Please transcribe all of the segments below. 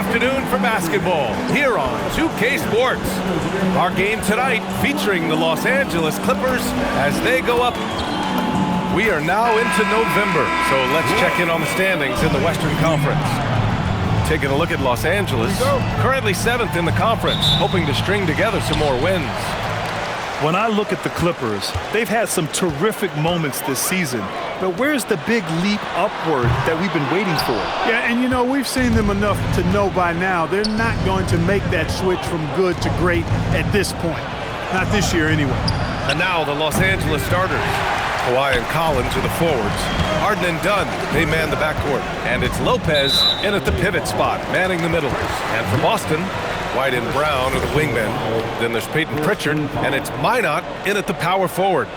afternoon for basketball here on 2K Sports. Our game tonight featuring the Los Angeles Clippers as they go up. We are now into November, so let's check in on the standings in the Western Conference. Taking a look at Los Angeles, currently 7th in the conference, hoping to string together some more wins. When I look at the Clippers, they've had some terrific moments this season. But where's the big leap upward that we've been waiting for? Yeah, and you know, we've seen them enough to know by now they're not going to make that switch from good to great at this point. Not this year anyway. And now the Los Angeles starters. Kawhi and Collins are the forwards. Harden and Dunn, they man the backcourt. And it's Lopez in at the pivot spot, manning the middle. And for Boston, White and Brown are the wingmen. Then there's Peyton Pritchard, and it's Minot in at the power forward.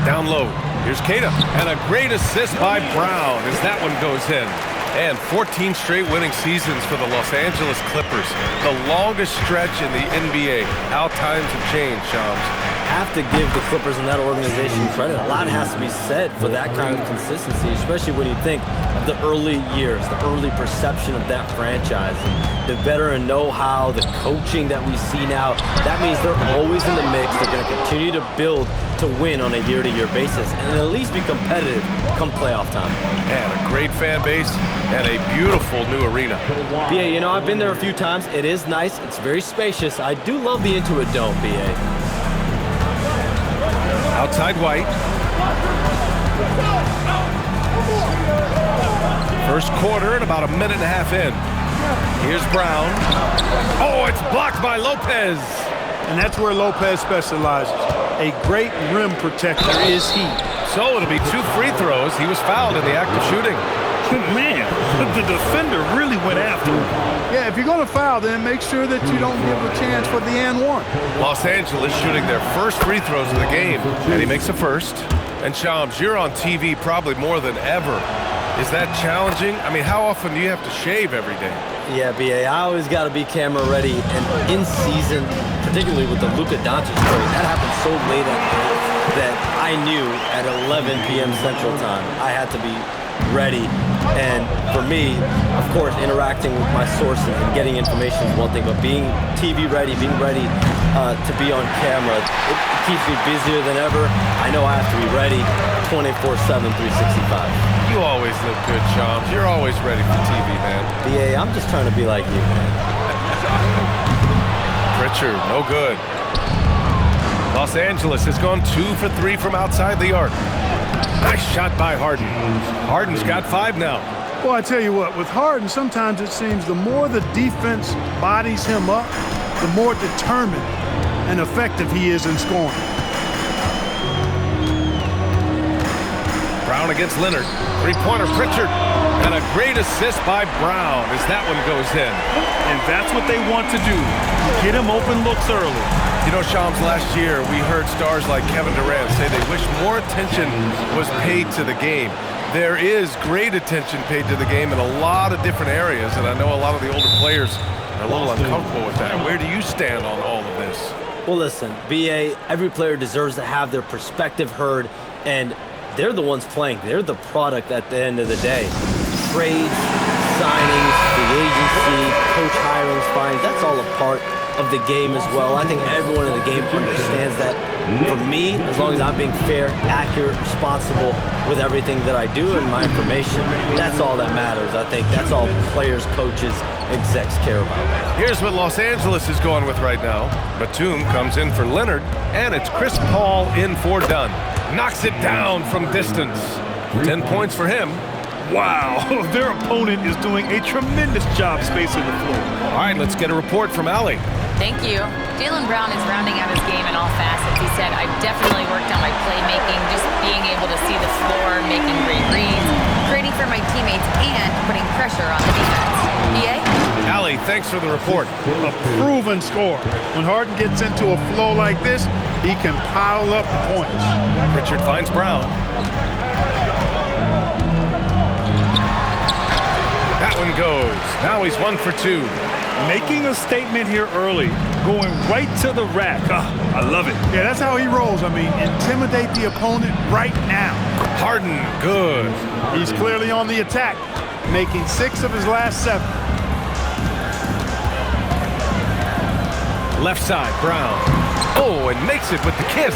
Down low, here's Kata, and a great assist by Brown as that one goes in. And 14 straight winning seasons for the Los Angeles Clippers, the longest stretch in the NBA. How times have changed, Shams. Have to give the Clippers and that organization credit. A lot has to be said for that kind of consistency, especially when you think of the early years, the early perception of that franchise, the veteran know-how, the coaching that we see now. That means they're always in the mix. They're going to continue to build to win on a year-to-year basis and at least be competitive come playoff time. And a great fan base and a beautiful new arena. BA, you know, I've been there a few times. It is nice. It's very spacious. I do love the Intuit Dome, BA. Outside White. First quarter and about a minute and a half in. Here's Brown. Oh, it's blocked by Lopez. And that's where Lopez specializes. A great rim protector is he. So it'll be 2 free throws. He was fouled in the act of shooting. Man, the defender really went after him. Yeah, if you're going to foul, then make sure that you don't give a chance for the and one. Los Angeles shooting their first free throws of the game, and he makes a first. And Shams, you're on TV probably more than ever. Is that challenging? I mean, how often do you have to shave every day? Yeah, BA, I always got to be camera ready, and in season, particularly with the Luka Doncic story, that happened so late at night that I knew at 11 p.m. Central Time I had to be ready. And for me, of course, interacting with my sources and getting information is one thing, but being TV ready, being ready to be on camera, it keeps me busier than ever. I know I have to be ready 24/7, 365. You always look good, Shams. You're always ready for TV, man. BA, I'm just trying to be like you, man. Pritchard, no good. Los Angeles has gone 2 for 3 from outside the arc. Nice shot by Harden. Harden's got 5 now. Well, I tell you what, with Harden, sometimes it seems the more the defense bodies him up, the more determined and effective he is in scoring. Brown against Leonard. Three-pointer Pritchard. And a great assist by Brown as that one goes in. And that's what they want to do. Get him open looks early. You know, Shams, last year we heard stars like Kevin Durant say they wish more attention was paid to the game. There is great attention paid to the game in a lot of different areas, and I know a lot of the older players are a little uncomfortable with that. Where do you stand on all of this? Well, listen, BA, every player deserves to have their perspective heard, and they're the ones playing. They're the product at the end of the day. Trades, signings, free agency, coach hirings, fines, that's all a part of the game as well. I think everyone in the game understands that. For me, as long as I'm being fair, accurate, responsible with everything that I do and my information, that's all that matters. I think that's all players, coaches, execs care about. Here's what Los Angeles is going with right now. Batum comes in for Leonard, and it's Chris Paul in for Dunn. Knocks it down from distance. 10 points for him. Wow, their opponent is doing a tremendous job spacing the floor. All right, let's get a report from Allie. Thank you. Jaylen Brown is rounding out his game in all facets. He said, I've definitely worked on my playmaking, just being able to see the floor, making great reads, creating for my teammates, and putting pressure on the defense. BA? Allie, thanks for the report. A proven scorer. When Harden gets into a flow like this, he can pile up points. Pritchard finds Brown. That one goes. Now he's 1 for 2. Making a statement here early. going right to the rack. I love it. Yeah, that's how he rolls. I mean, intimidate the opponent right now. Harden, good. He's clearly on the attack, making 6 of his last 7. Left side, Brown. Oh, and makes it with the kiss.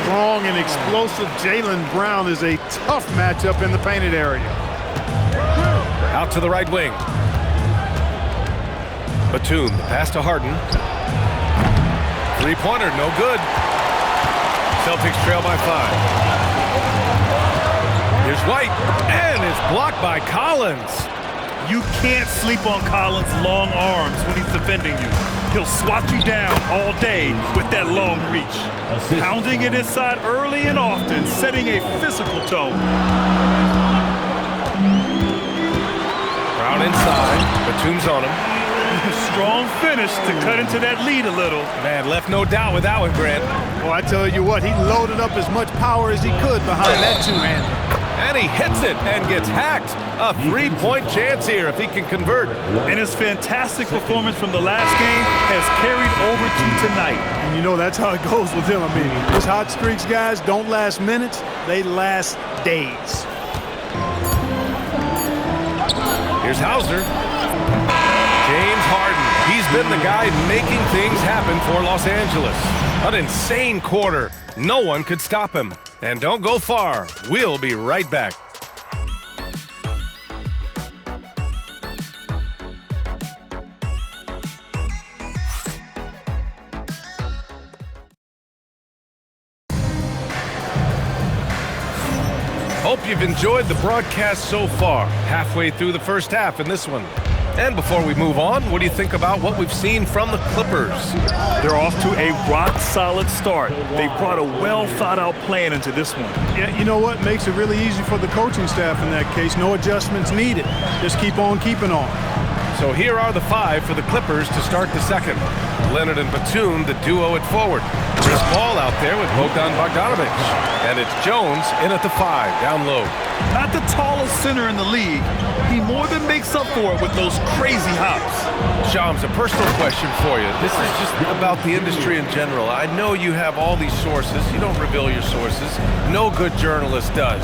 Strong and explosive Jaylen Brown is a tough matchup in the painted area. Out to the right wing. Batum, the pass to Harden. Three-pointer, no good. Celtics trail by 5. Here's White, and it's blocked by Collins. You can't sleep on Collins' long arms when he's defending you. He'll swat you down all day with that long reach. Pounding it inside early and often, setting a physical tone. Brown inside. Batum's on him. Strong finish to cut into that lead a little. Man, left no doubt with that one, Grant. Well, I tell you what, he loaded up as much power as he could behind that two-hander. And he hits it and gets hacked. A 3-point chance here if he can convert. And his fantastic performance from the last game has carried over to tonight. And you know that's how it goes with him. I mean, his hot streaks, guys, don't last minutes. They last days. Here's Hauser. James Harden. He's been the guy making things happen for Los Angeles. An insane quarter. No one could stop him. And don't go far. We'll be right back. Hope you've enjoyed the broadcast so far. Halfway through the first half in this one. And before we move on, what do you think about what we've seen from the Clippers? They're off to a rock-solid start. They brought a well-thought-out plan into this one. Yeah, you know what? Makes it really easy for the coaching staff in that case. No adjustments needed. Just keep on keeping on. So here are the 5 for the Clippers to start the second. Leonard and Batum, the duo at forward. Chris Paul out there with Bogdan Bogdanovic. And it's Jones in at the 5, down low. Not the tallest center in the league. He more than makes up for it with those crazy hops. Shams, a personal question for you. This is just about the industry in general. I know you have all these sources. You don't reveal your sources. No good journalist does.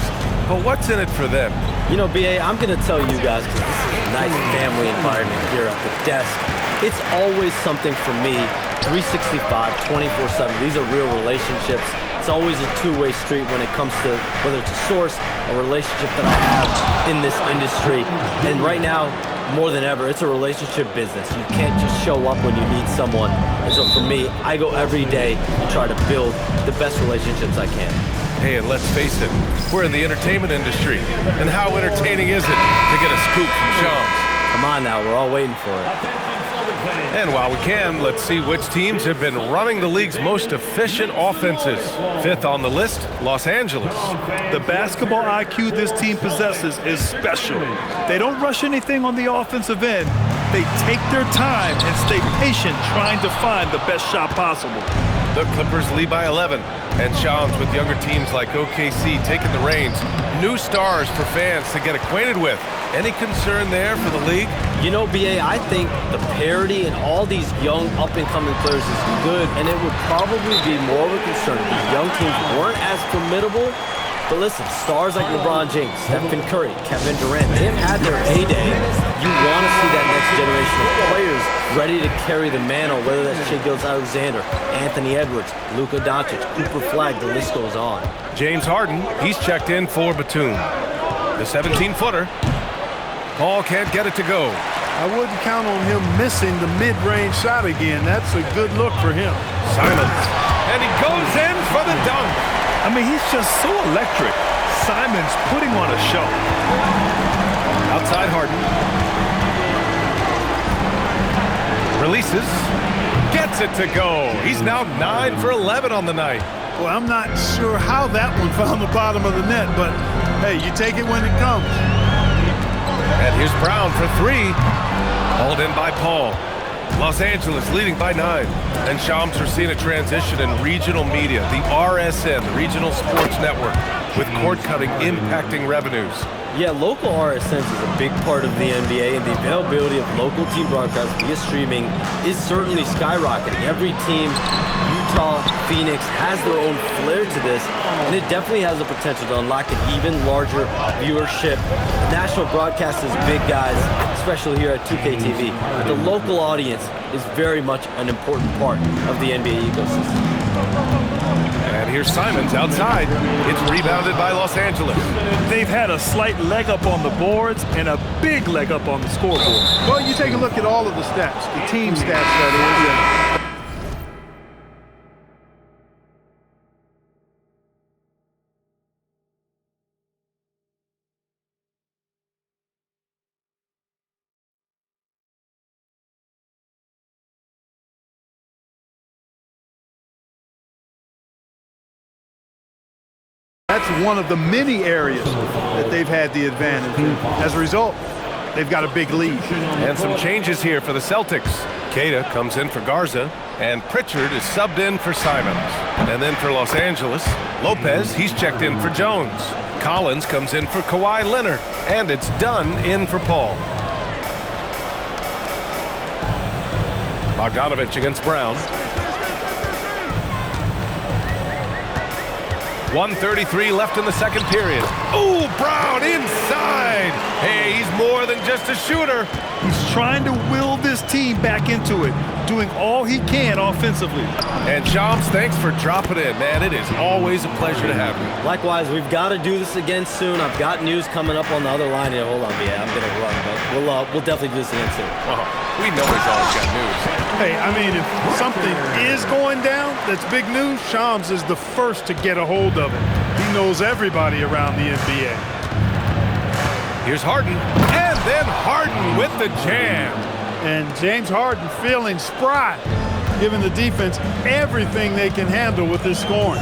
But what's in it for them? You know, B.A., I'm going to tell you guys, because this is a nice family environment here at the desk. It's always something for me, 365, 24/7. These are real relationships. It's always a two-way street when it comes to whether it's a source, a relationship that I have in this industry. And right now, more than ever, it's a relationship business. You can't just show up when you need someone. And so for me, I go every day to try to build the best relationships I can. Hey, and let's face it, we're in the entertainment industry. And how entertaining is it to get a scoop from Shams? Come on now, we're all waiting for it. And while we can, let's see which teams have been running the league's most efficient offenses. 5th on the list, Los Angeles. The basketball IQ this team possesses is special. They don't rush anything on the offensive end. They take their time and stay patient trying to find the best shot possible. The Clippers lead by 11. And Shams with younger teams like OKC taking the reins. New stars for fans to get acquainted with. Any concern there for the league? You know, B.A., I think the parity and all these young up-and-coming players is good, and it would probably be more of a concern if these young teams weren't as formidable. But listen, stars like LeBron James, Stephen Curry, Kevin Durant, they've had their heyday. You want to see that next generation of players ready to carry the mantle, whether that's Shai Gilgeous-Alexander, Anthony Edwards, Luka Doncic, Cooper Flag, the list goes on. James Harden, he's checked in for Batum. The 17-footer. Paul can't get it to go. I wouldn't count on him missing the mid-range shot again. That's a good look for him. Simons. And he goes in for the dunk. I mean, he's just so electric. Simons putting on a show. Outside Harden. Releases. Gets it to go. He's now 9 for 11 on the night. Well, I'm not sure how that one found the bottom of the net, but hey, you take it when it comes. And here's Brown for 3. Hauled in by Paul. Los Angeles leading by 9. And Shams are seeing a transition in regional media. The RSN, the Regional Sports Network, with cord cutting impacting revenues. Yeah, local RSNs is a big part of the NBA, and the availability of local team broadcasts via streaming is certainly skyrocketing. Every team, Utah, Phoenix, has their own flair to this, and it definitely has the potential to unlock an even larger viewership. The national broadcast is big, guys, especially here at 2K TV. But the local audience is very much an important part of the NBA ecosystem. And here's Simons outside. It's rebounded by Los Angeles. They've had a slight leg up on the boards and a big leg up on the scoreboard. Well, you take a look at all of the stats, the team stats, that is. That's one of the many areas that they've had the advantage. As a result, they've got a big lead. And some changes here for the Celtics. Queta comes in for Garza, and Pritchard is subbed in for Simons. And then for Los Angeles, Lopez, he's checked in for Jones. Collins comes in for Kawhi Leonard, and it's Dunn in for Paul. Bogdanovich against Brown. 1:33 left in the second period. Ooh, Brown inside. Hey, he's more than just a shooter. He's trying to will this team back into it, doing all he can offensively. And Shams, thanks for dropping in, man. It is always a pleasure to have you. Likewise, we've got to do this again soon. I've got news coming up on the other line here. Hold on, yeah, I'm going to run, but we'll definitely do this again soon. We know he's always got news. Hey, I mean, if something is going down that's big news, Shams is the first to get a hold of it. He knows everybody around the NBA. Here's Harden, and then Harden with the jam. And James Harden feeling spry, giving the defense everything they can handle with this scoring.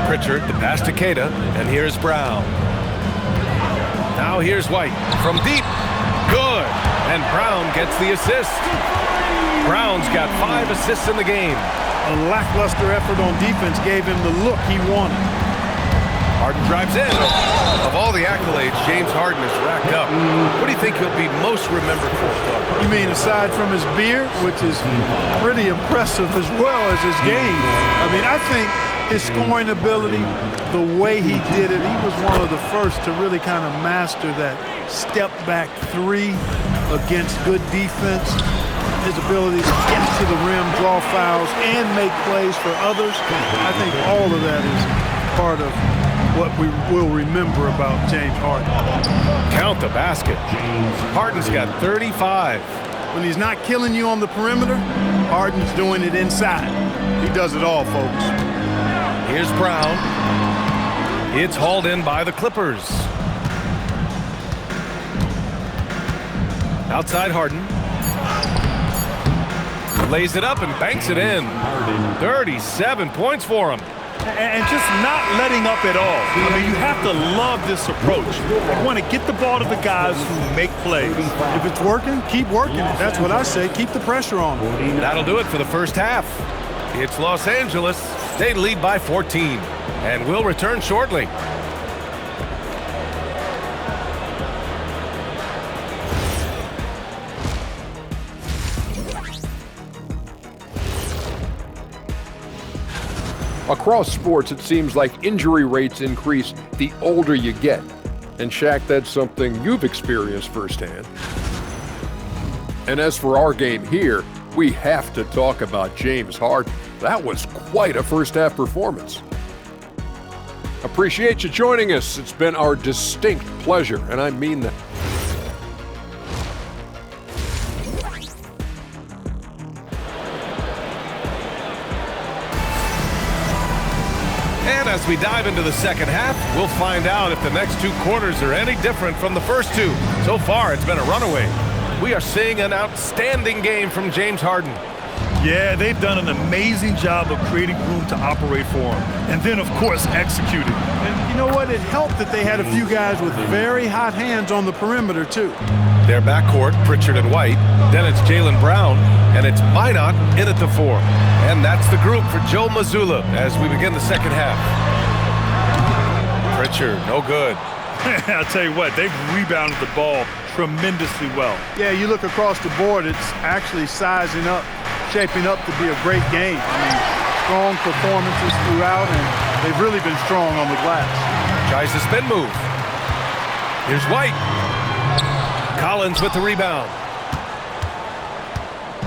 Pritchard, the pass to Queta, and here's Brown. Now here's White from deep. Good. And Brown gets the assist. Brown's got 5 assists in the game. A lackluster effort on defense gave him the look he wanted. Harden drives in. Of all the accolades James Harden has racked up, what do you think he'll be most remembered for? You mean aside from his beard, which is pretty impressive, as well as his game? I mean, I think his scoring ability, the way he did it, he was one of the first to really kind of master that step-back three against good defense. His ability to get to the rim, draw fouls, and make plays for others. I think all of that is part of what we will remember about James Harden. Count the basket. Harden's got 35. When he's not killing you on the perimeter, Harden's doing it inside. He does it all, folks. Here's Brown. It's hauled in by the Clippers. Outside Harden. Lays it up and banks it in. 37 points for him. And just not letting up at all. I mean, you have to love this approach. You want to get the ball to the guys who make plays. If it's working, keep working it. That's what I say. Keep the pressure on. That'll do it for the first half. It's Los Angeles. They lead by 14. And we'll return shortly. Across sports, it seems like injury rates increase the older you get. And Shaq, that's something you've experienced firsthand. And as for our game here, we have to talk about James Harden. That was quite a first-half performance. Appreciate you joining us. It's been our distinct pleasure, and I mean that. And as we dive into the second half, we'll find out if the next 2 quarters are any different from the first 2. So far, it's been a runaway. We are seeing an outstanding game from James Harden. Yeah, they've done an amazing job of creating room to operate for him. And then, of course, executing. And you know what? It helped that they had a few guys with very hot hands on the perimeter, too. Their backcourt, Pritchard and White. Then it's Jaylen Brown, and it's Minot in at the 4. And that's the group for Joe Mazzulla as we begin the second half. Pritchard, no good. I'll tell you what, they've rebounded the ball tremendously well. Yeah, you look across the board, it's actually sizing up, shaping up to be a great game. I mean, strong performances throughout, and they've really been strong on the glass. Tries the spin move. Here's White. Collins with the rebound.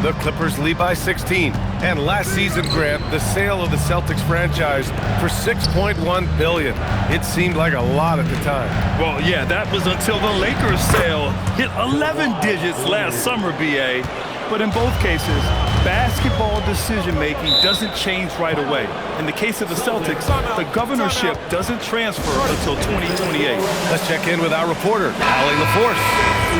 The Clippers lead by 16. And last season, Grant, the sale of the Celtics franchise for $6.1 billion. It seemed like a lot at the time. Well, yeah, that was until the Lakers sale hit 11 digits last summer, BA. But in both cases, basketball decision-making doesn't change right away. In the case of the Celtics, the governorship doesn't transfer until 2028. Let's check in with our reporter, Allie LaForce.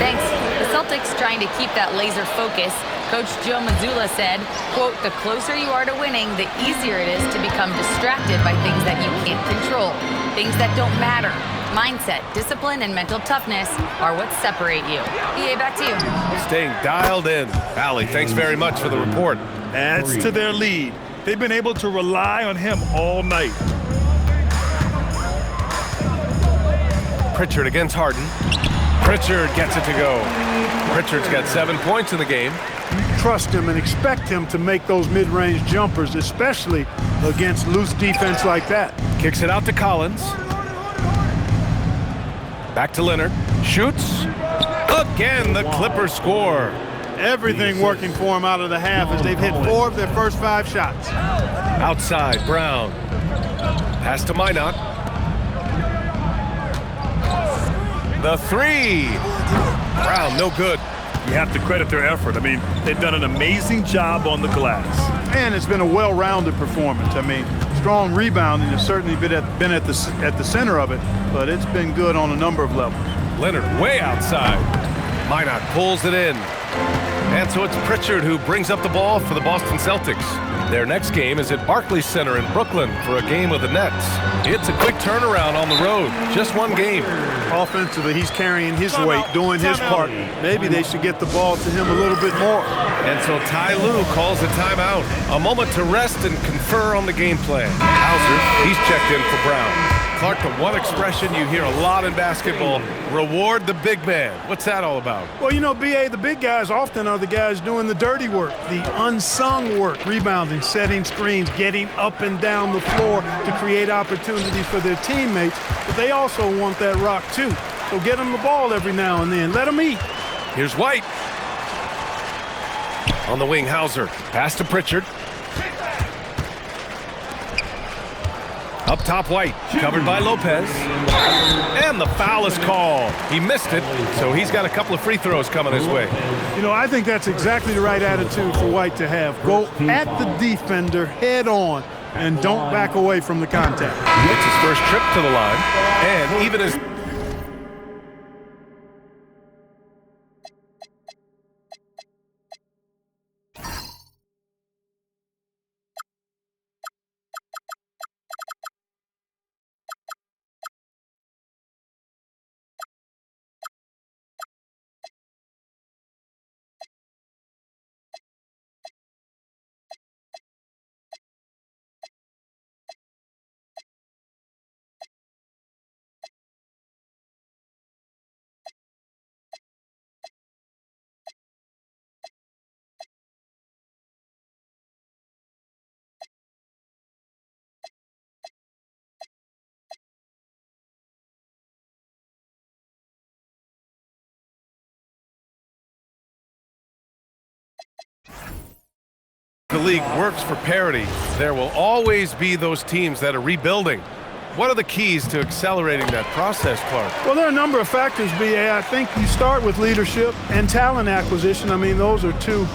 Thanks. The Celtics trying to keep that laser focus. Coach Joe Mazzulla said, quote, "The closer you are to winning, the easier it is to become distracted by things that you can't control, things that don't matter. Mindset, discipline, and mental toughness are what separate you." EA, back to you. Staying dialed in. Allie, thanks very much for the report. Adds to their lead. They've been able to rely on him all night. Pritchard against Harden. Pritchard gets it to go. Pritchard's got 7 points in the game. Trust him and expect him to make those mid-range jumpers, especially against loose defense like that. Kicks it out to Collins. Back to Leonard. Shoots. Again, the Clippers score. Everything working for him out of the half as they've hit 4 of their first 5 shots. Outside, Brown. Pass to Minot. The three. Brown, no good. You have to credit their effort. I mean, they've done an amazing job on the glass. And it's been a well-rounded performance. I mean, strong rebounding has certainly been at the center of it, but it's been good on a number of levels. Leonard way outside. Minot pulls it in. And so it's Pritchard who brings up the ball for the Boston Celtics. Their next game is at Barclays Center in Brooklyn for a game of the Nets. It's a quick turnaround on the road. Just one game. Offensively, he's carrying his weight, doing his part. Maybe they should get the ball to him a little bit more. And so Ty Lue calls a timeout. A moment to rest and confer on the game plan. Hauser, he's checked in for Brown. Clark, the one expression you hear a lot in basketball, reward the big man. What's that all about? Well, you know, BA, the big guys often are the guys doing the dirty work, the unsung work, rebounding, setting screens, getting up and down the floor to create opportunities for their teammates. But they also want that rock, too. So get them the ball every now and then. Let them eat. Here's White. On the wing, Hauser. Pass to Pritchard. Up top, White, covered by Lopez. And the foul is called. He missed it, so he's got a couple of free throws coming his way. You know, I think that's exactly the right attitude for White to have. Go at the defender head on and don't back away from the contact. It's his first trip to the line, and even as the league works for parity, there will always be those teams that are rebuilding. What are the keys to accelerating that process, Clark? Well, there are a number of factors, BA. I think you start with leadership and talent acquisition. I mean, those are two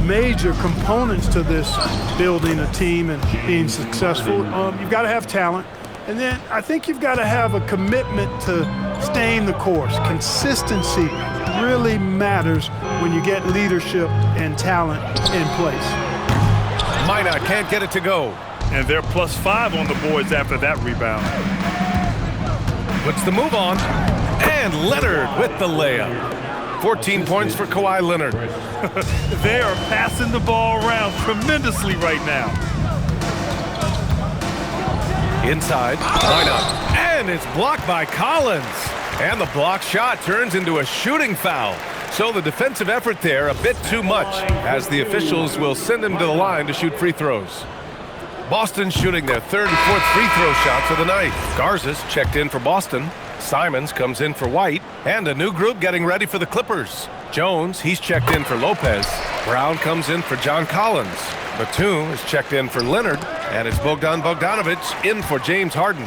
major components to this building a team and being successful. You've got to have talent. And then I think you've got to have a commitment to staying the course. Consistency really matters when you get leadership and talent in place. Minot can't get it to go. And they're +5 on the boards after that rebound. Puts the move on. And Leonard with the layup. 14 points for Kawhi Leonard. They are passing the ball around tremendously right now. Inside, Minot. And it's blocked by Collins. And the block shot turns into a shooting foul. So the defensive effort there a bit too much, as the officials will send him to the line to shoot free throws. Boston shooting their third and fourth free throw shots of the night. Garza's checked in for Boston. Simons comes in for White. And a new group getting ready for the Clippers. Jones, he's checked in for Lopez. Brown comes in for John Collins. Batum is checked in for Leonard. And it's Bogdan Bogdanovic in for James Harden.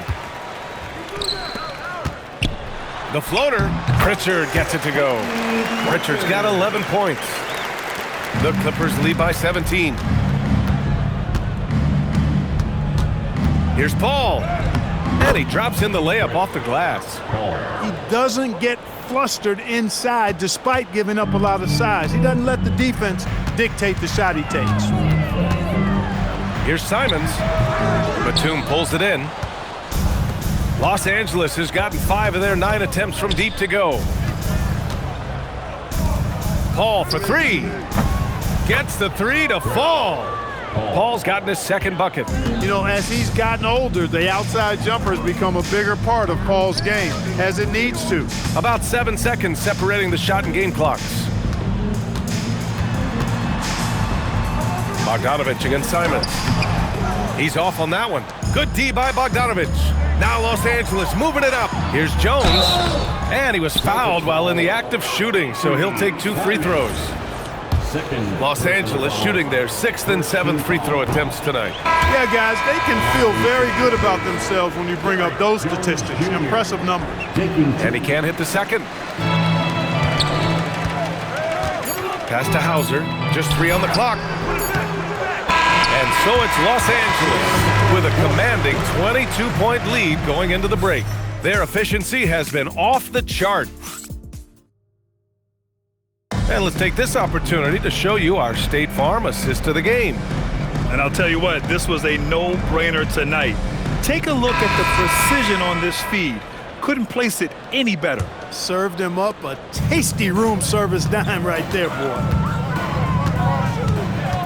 The floater, Pritchard gets it to go. Pritchard's got 11 points. The Clippers lead by 17. Here's Paul. And he drops in the layup off the glass. He doesn't get flustered inside despite giving up a lot of size. He doesn't let the defense dictate the shot he takes. Here's Simons. Batum pulls it in. Los Angeles has gotten 5 of their 9 attempts from deep to go. Paul for 3. Gets the 3 to fall. Paul's gotten his second bucket. You know, as he's gotten older, the outside jumper has become a bigger part of Paul's game, as it needs to. About 7 seconds separating the shot and game clocks. Bogdanovic against Simons. He's off on that one. Good D by Bogdanovic. Now Los Angeles moving it up. Here's Jones. And he was fouled while in the act of shooting, so he'll take 2 free throws. Los Angeles shooting their 6th and 7th free throw attempts tonight. Yeah, guys, they can feel very good about themselves when you bring up those statistics. Impressive numbers. And he can't hit the second. Pass to Hauser. Just 3 on the clock. And so it's Los Angeles with a commanding 22-point lead going into the break. Their efficiency has been off the chart. And let's take this opportunity to show you our State Farm assist of the game. And I'll tell you what, this was a no-brainer tonight. Take a look at the precision on this feed. Couldn't place it any better. Served him up a tasty room service dime right there, boy.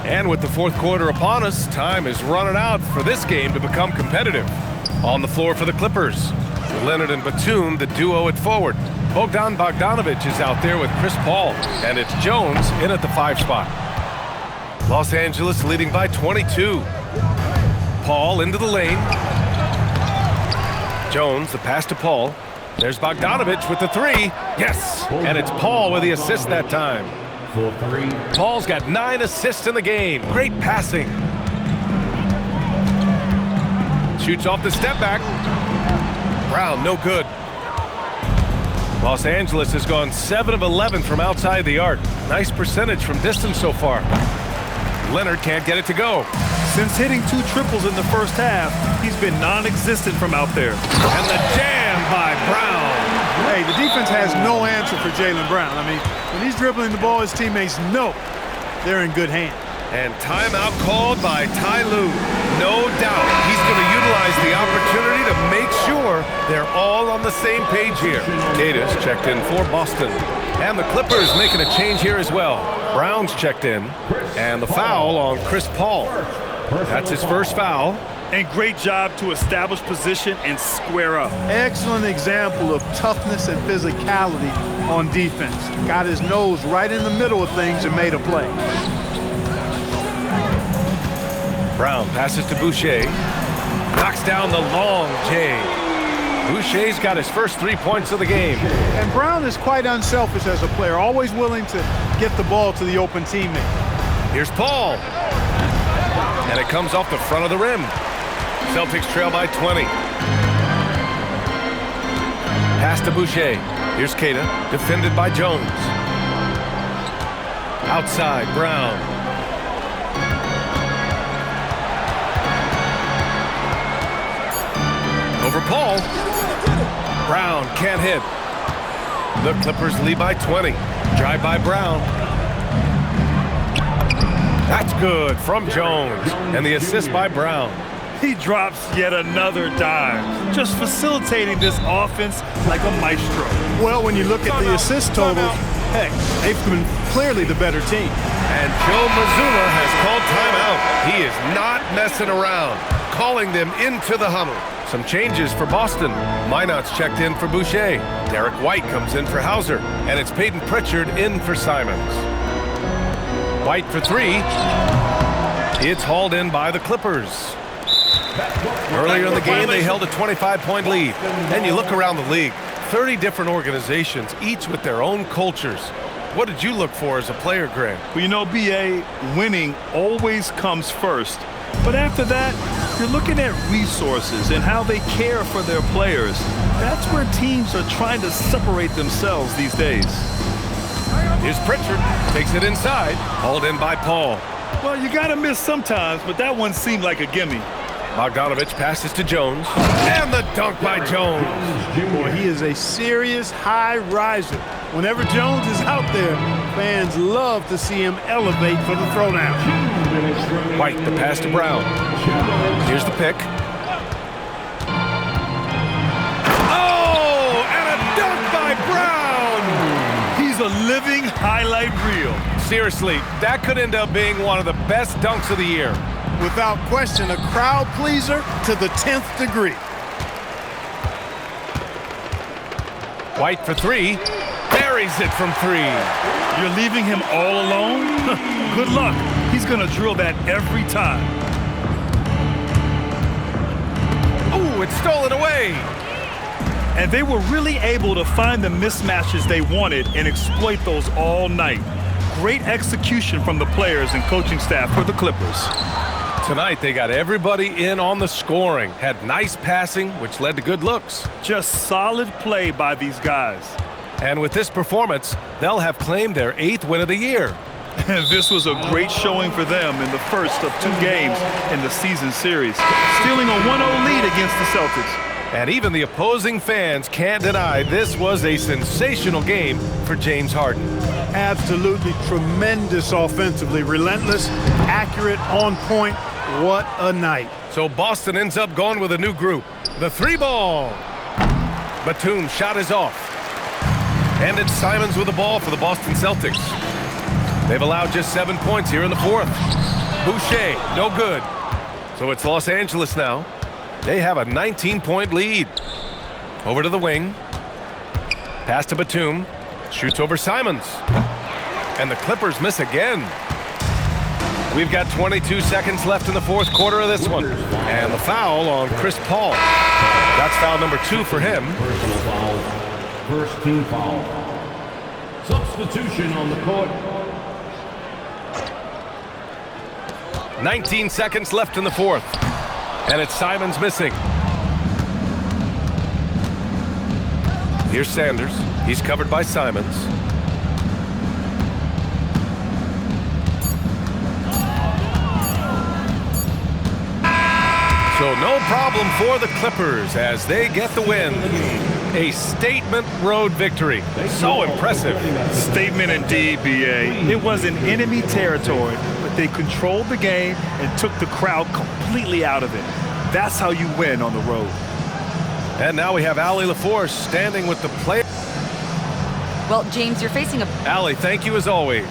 And with the fourth quarter upon us, time is running out for this game to become competitive. On the floor for the Clippers, Leonard and Batum, the duo at forward. Bogdan Bogdanovic is out there with Chris Paul, and it's Jones in at the 5 spot. Los Angeles leading by 22. Paul into the lane. Jones, the pass to Paul. There's Bogdanovic with the 3. Yes, and it's Paul with the assist that time. Paul's got 9 assists in the game. Great passing. Shoots off the step back. Brown, no good. Los Angeles has gone 7 of 11 from outside the arc. Nice percentage from distance so far. Leonard can't get it to go. Since hitting 2 triples in the first half, he's been non-existent from out there. And the jam by Brown. Hey, the defense has no answer for Jaylen Brown. I mean, when he's dribbling the ball, his teammates know they're in good hands. And timeout called by Ty Lue. No doubt he's going to utilize the opportunity to make sure they're all on the same page here. Gatis checked in for Boston. And the Clippers making a change here as well. Brown's checked in. And the foul on Chris Paul. That's his first foul. And great job to establish position and square up. Excellent example of toughness and physicality on defense. Got his nose right in the middle of things and made a play. Brown passes to Boucher. Knocks down the long J. Boucher's got his first 3 points of the game. And Brown is quite unselfish as a player, always willing to get the ball to the open teammate. Here's Paul. And it comes off the front of the rim. Celtics trail by 20. Pass to Boucher. Here's Keita, defended by Jones. Outside, Brown. Over Paul. Brown can't hit. The Clippers lead by 20. Drive by Brown. That's good from Jones. And the assist by Brown. He drops yet another dime, just facilitating this offense like a maestro. Well, when you look at the assist totals, Heck, they've been clearly the better team. And Joe Mazzulla has called timeout. He is not messing around, calling them into the huddle. Some changes for Boston. Minot's checked in for Boucher. Derek White comes in for Hauser. And it's Peyton Pritchard in for Simons. White for three. It's hauled in by the Clippers. Earlier in the game, they held a 25-point lead. And you look around the league, 30 different organizations, each with their own cultures. What did you look for as a player, Grant? Well, you know, B.A., winning always comes first. But after that, you're looking at resources and how they care for their players. That's where teams are trying to separate themselves these days. Here's Pritchard, takes it inside, hauled in by Paul. Well, you got to miss sometimes, but that one seemed like a gimme. Bogdanovich passes to Jones, and the dunk by Jones. Boy, he is a serious high riser. Whenever Jones is out there, fans love to see him elevate for the throwdown. White, the pass to Brown. Here's the pick. Oh, and a dunk by Brown! He's a living highlight reel. Seriously, that could end up being one of the best dunks of the year. Without question, a crowd pleaser to the 10th degree. White for three, buries it from three. You're leaving him all alone? Good luck. He's going to drill that every time. Ooh, it's stolen away. And they were really able to find the mismatches they wanted and exploit those all night. Great execution from the players and coaching staff for the Clippers. Tonight, they got everybody in on the scoring. Had nice passing, which led to good looks. Just solid play by these guys. And with this performance, they'll have claimed their 8th win of the year. And this was a great showing for them in the first of 2 games in the season series, stealing a 1-0 lead against the Celtics. And even the opposing fans can't deny this was a sensational game for James Harden. Absolutely tremendous offensively. Relentless, accurate, on point. What a night. So Boston ends up going with a new group. The 3-ball. Batum's shot is off. And it's Simons with the ball for the Boston Celtics. They've allowed just 7 points here in the 4th. Boucher, no good. So it's Los Angeles now. They have a 19-point lead. Over to the wing. Pass to Batum. Shoots over Simons. And the Clippers miss again. We've got 22 seconds left in the 4th quarter of this one. And the foul on Chris Paul. That's foul number 2 for him. Personal foul. First team foul. Substitution on the court. 19 seconds left in the 4th. And it's Simons missing. Here's Sanders. He's covered by Simons. So no problem for the Clippers as they get the win. A statement road victory. So impressive. Statement indeed, B.A. It was in enemy territory, but they controlled the game and took the crowd completely out of it. That's how you win on the road. And now we have Allie LaForce standing with the player. Well, James, you're facing a... Allie, thank you as always.